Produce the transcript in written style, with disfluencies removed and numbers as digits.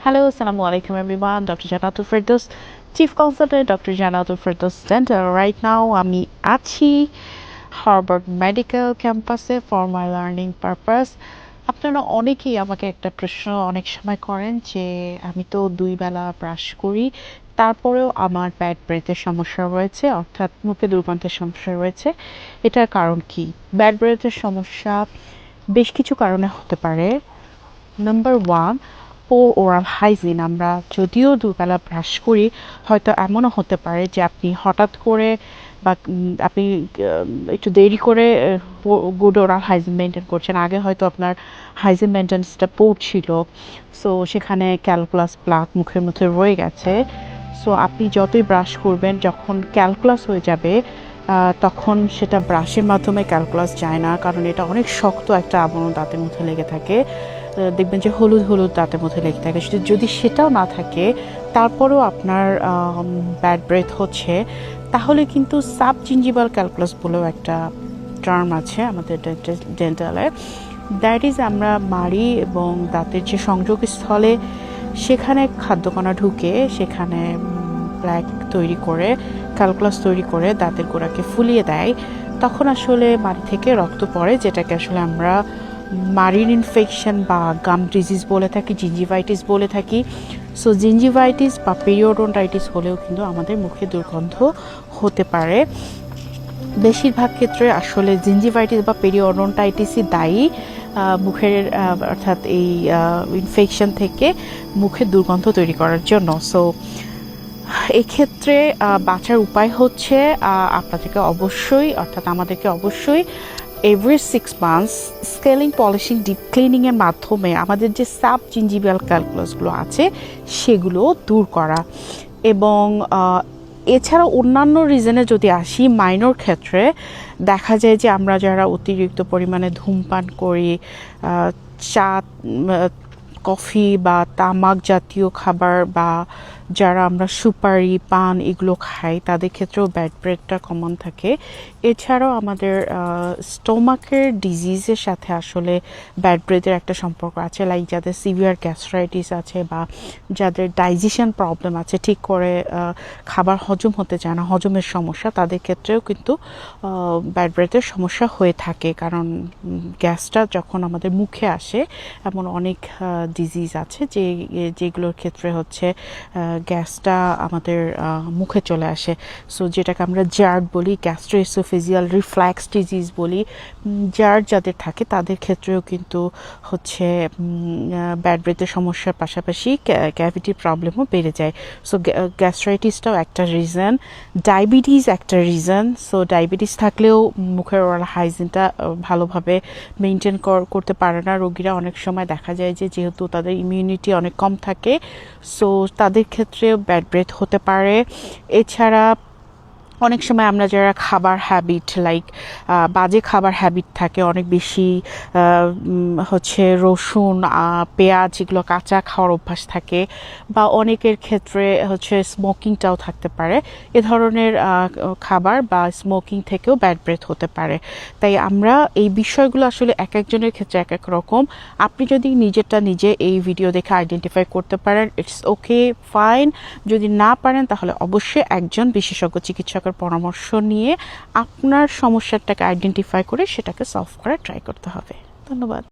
Hello, Assalamu alaikum everyone. Dr. Janatul Firdaus, Chief Consultant, Dr. Janatul Firdaus Center. Right now, আমি আছি Harvard medical ক্যাম্পাসে for my learning purpose. আপনারা অনেকেই আমাকে একটা প্রশ্ন অনেক সময় করেন যে আমি তো 2 বেলা ব্রাশ করি, তারপরেও আমার ব্যাড ব্রেথের সমস্যা রয়েছে, অর্থাৎ মুখে দুর্গন্ধের সমস্যা রয়েছে। এটার কারণ কি? ব্যাড ব্রেথের সমস্যা বেশ কিছু কারণে হতে পারে। নাম্বার 1, পোর ওরাল হাইজিন। আমরা যদিও দুবেলা ব্রাশ করি, হয়তো এমনও হতে পারে যে আপনি হঠাৎ করে বা আপনি একটু দেরি করে গুড ওরাল হাইজিন মেনটেন করছেন। আগে হয়তো আপনার হাইজিন মেনটেন্সটা পোর ছিল, সো সেখানে ক্যালকুলাস প্লাক মুখের মধ্যে রয়ে গেছে। সো আপনি যতই ব্রাশ করবেন, যখন ক্যালকুলাস হয়ে যাবে তখন সেটা ব্রাশের মাধ্যমে ক্যালকুলাস যায় না, কারণ এটা অনেক শক্ত একটা আবরণ দাঁতের মধ্যে লেগে থাকে। দেখবেন যে হলুদ হলুদ দাঁতের মধ্যে লেগে থাকে। যদি সেটাও না থাকে, তারপরেও আপনার ব্যাড ব্রেথ হচ্ছে, তাহলে কিন্তু সাব জিঞ্জিভাল ক্যালকুলাস বলেও একটা টার্ম আছে আমাদের ডেন্টালে। দ্যাট ইজ আমরা মাড়ি এবং দাঁতের যে সংযোগস্থলে সেখানে খাদ্যকণা ঢুকে সেখানে প্ল্যাক তৈরি করে, ক্যালকুলাস তৈরি করে দাঁতের গোড়াকে ফুলিয়ে দেয়। তখন আসলে মাড়ি থেকে রক্ত পড়ে, যেটাকে আসলে আমরা মারিন ইনফেকশন বা গাম ডিজিজ বলে থাকি, জিঞ্জিভাইটিস বলে থাকি। সো জিঞ্জিভাইটিস বা পেরিওডন্টাইটিস হলেও কিন্তু আমাদের মুখে দুর্গন্ধ হতে পারে। বেশিরভাগ ক্ষেত্রে আসলে জিঞ্জিভাইটিস বা পেরিওডন্টাইটিসই দায়ী মুখের অর্থাৎ এই ইনফেকশন থেকে মুখে দুর্গন্ধ তৈরি করার জন্য। সো এক্ষেত্রে বাঁচার উপায় হচ্ছে আপনাদেরকে অবশ্যই, অর্থাৎ আমাদেরকে অবশ্যই every 6 months scaling, polishing, deep ক্লিনিংয়ের মাধ্যমে আমাদের যে সাব জিঞ্জিভাল ক্যালকুলাসগুলো আছে সেগুলো দূর করা। এবং এছাড়া অন্যান্য রিজনে যদি আসি, মাইনর ক্ষেত্রে দেখা যায় যে আমরা যারা অতিরিক্ত পরিমাণে ধূমপান করি, চা, কফি বা তামাক জাতীয় খাবার, বা যারা আমরা সুপারি, পান এগুলো খাই, তাদের ক্ষেত্রেও ব্যাড ব্রেথটা কমন থাকে। এছাড়াও আমাদের স্টোমাকের ডিজিজের সাথে আসলে ব্যাড ব্রেথের একটা সম্পর্ক আছে। লাইক যাদের সিভিয়ার গ্যাস্ট্রাইটিস আছে বা যাদের ডাইজেশন প্রবলেম আছে, ঠিক করে খাবার হজম হতে চায় না, হজমের সমস্যা, তাদের ক্ষেত্রেও কিন্তু ব্যাড ব্রেথের সমস্যা হয়ে থাকে। কারণ গ্যাসটা যখন আমাদের মুখে আসে, এমন অনেক ডিজিজ আছে যেগুলোর ক্ষেত্রে হচ্ছে গ্যাসটা আমাদের মুখে চলে আসে। সো যেটাকে আমরা জার্ড বলি, গ্যাস্ট্রোএসোফেজিয়াল রিফ্ল্যাক্স ডিজিজ বলি। জার্ড যাদের থাকে তাদের ক্ষেত্রেও কিন্তু হচ্ছে ব্যাড ব্রেথের সমস্যার পাশাপাশি ক্যাভিটি প্রবলেমও বেড়ে যায়। সো গ্যাস্ট্রাইটিসটাও একটা রিজন, ডায়াবেটিস একটা রিজন। সো ডায়াবেটিস থাকলেও মুখের ওরাল হাইজিনটা ভালোভাবে মেনটেন করতে পারে না রোগীরা। অনেক সময় দেখা যায় যে যেহেতু তাদের ইমিউনিটি অনেক কম থাকে, সো তাদের ক্ষেত্রে ব্যাড ব্রেথ হতে পারে। এছাড়া অনেক সময় আমরা যারা খাবার হ্যাবিট, লাইক বাজে খাবার হ্যাবিট থাকে, অনেক বেশি হচ্ছে রসুন, পেঁয়াজ এগুলো কাঁচা খাওয়ার অভ্যাস থাকে, বা অনেকের ক্ষেত্রে হচ্ছে স্মোকিংটাও থাকতে পারে। এ ধরনের খাবার বা স্মোকিং থেকেও ব্যাড ব্রেথ হতে পারে। তাই আমরা এই বিষয়গুলো আসলে এক একজনের ক্ষেত্রে এক এক রকম। আপনি যদি নিজেরটা নিজে এই ভিডিও দেখে আইডেন্টিফাই করতে পারেন, ইটস ওকে, ফাইন। যদি না পারেন, তাহলে অবশ্যই একজন বিশেষজ্ঞ চিকিৎসকের পরামর্শ নিয়ে আপনার সমস্যাটাকে আইডেন্টিফাই করে সেটাকে সলভ করার ট্রাই করতে হবে। ধন্যবাদ।